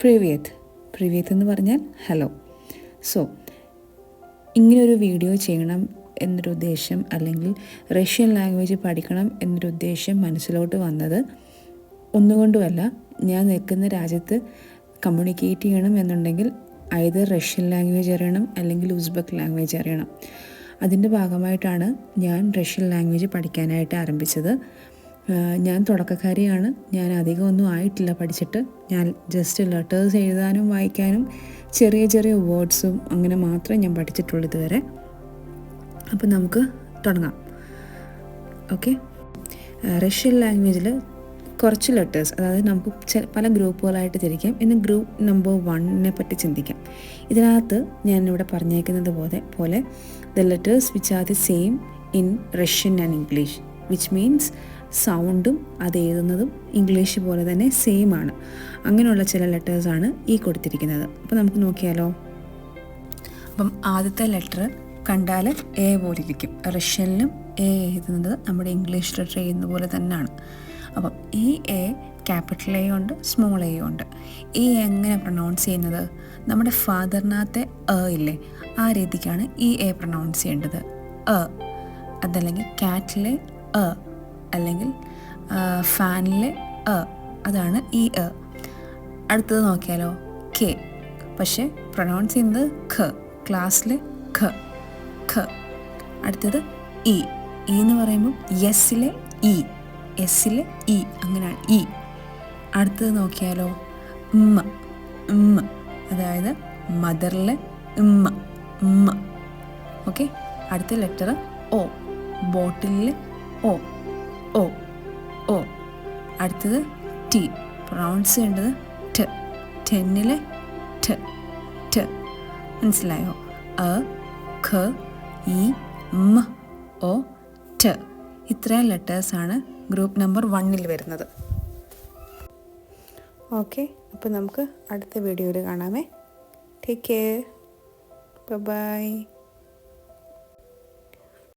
പ്രിവിയത്ത് എന്ന് പറഞ്ഞാൽ hello. So ഇങ്ങനൊരു വീഡിയോ ചെയ്യണം എന്നൊരു ഉദ്ദേശം, അല്ലെങ്കിൽ റഷ്യൻ ലാംഗ്വേജ് പഠിക്കണം എന്നൊരു ഉദ്ദേശം മനസ്സിലോട്ട് വന്നത് ഒന്നുകൊണ്ടുമല്ല. ഞാൻ നിൽക്കുന്ന രാജ്യത്ത് കമ്മ്യൂണിക്കേറ്റ് ചെയ്യണം എന്നുണ്ടെങ്കിൽ ഐദർ റഷ്യൻ ലാംഗ്വേജ് അറിയണം അല്ലെങ്കിൽ ഉസ്ബെക്ക് ലാംഗ്വേജ് അറിയണം. അതിൻ്റെ ഭാഗമായിട്ടാണ് ഞാൻ റഷ്യൻ ലാംഗ്വേജ് പഠിക്കാനായിട്ട് ആരംഭിച്ചത്. ഞാൻ തുടക്കക്കാരിയാണ്. ഞാൻ അധികമൊന്നും ആയിട്ടില്ല പഠിച്ചിട്ട്. ഞാൻ ജസ്റ്റ് ലെറ്റേഴ്സ് എഴുതാനും വായിക്കാനും ചെറിയ ചെറിയ വേർഡ്സും അങ്ങനെ മാത്രമേ ഞാൻ പഠിച്ചിട്ടുള്ളൂ ഇതുവരെ. അപ്പോൾ നമുക്ക് തുടങ്ങാം. ഓക്കെ. റഷ്യൻ ലാംഗ്വേജിൽ കുറച്ച് ലെറ്റേഴ്സ്, അതായത് നമുക്ക് പല ഗ്രൂപ്പുകളായിട്ട് തിരിക്കാം. ഇന്ന് ഗ്രൂപ്പ് നമ്പർ 1 പറ്റി ചിന്തിക്കാം. ഇതിനകത്ത് ഞാൻ ഇവിടെ പറഞ്ഞേക്കുന്നത് പോലെ the letters which are the same in Russian and English, which means സൗണ്ടും അത് എഴുതുന്നതും ഇംഗ്ലീഷ് പോലെ തന്നെ സെയിം ആണ്. അങ്ങനെയുള്ള ചില ലെറ്റേഴ്സാണ് ഈ കൊടുത്തിരിക്കുന്നത്. അപ്പോൾ നമുക്ക് നോക്കിയാലോ. അപ്പം ആദ്യത്തെ ലെറ്റർ കണ്ടാൽ എ പോലെ ഇരിക്കും. റഷ്യനിലും എ എഴുതുന്നത് നമ്മുടെ ഇംഗ്ലീഷ് ലെറ്റർ എഴുതുന്ന പോലെ തന്നെയാണ്. അപ്പം ഈ എ ക്യാപിറ്റൽ എ ഉണ്ട്, സ്മോൾ എ ഉണ്ട്. ഈ എങ്ങനെ പ്രൊനൗൺസ് ചെയ്യുന്നത്? നമ്മുടെ ഫാദറിനകത്തെ ഇല്ലേ, ആ രീതിക്കാണ് ഈ എ പ്രൊനൗൺസ് ചെയ്യേണ്ടത്. അതല്ലെങ്കിൽ കാറ്റിലെ അല്ലെങ്കിൽ ഫാനിലെ അതാണ് ഈ അടുത്തത് നോക്കിയാലോ, കെ. പക്ഷേ പ്രൊനൗൺസ് ചെയ്യുന്നത് ഖ, ക്ലാസ്സിലെ ഖ. അടുത്തത് ഇ. എന്ന് പറയുമ്പോൾ യെസ്സിലെ ഇ, എസ്സിലെ ഇ, അങ്ങനെയാണ് ഇ. അടുത്തത് നോക്കിയാലോ, ഉമ്മ, അതായത് മദറിലെ ഉമ്മ. ഓക്കെ. അടുത്ത ലെറ്റർ ഓ, ബോട്ടിലിലെ ഓ. അടുത്തത് ടി, പ്രൊനൗൺസ് ചെയ്യേണ്ടത് ട്, ടെന്നിലെ ട്. മനസ്സിലായോ? അ, ഖ, ഇ, മ, ഓ, ട്. ഇത്രയും ലെറ്റേഴ്സാണ് ഗ്രൂപ്പ് നമ്പർ 1 വരുന്നത്. ഓക്കെ. അപ്പോൾ നമുക്ക് അടുത്ത വീഡിയോയിൽ കാണാമേ. Take care. ബൈ.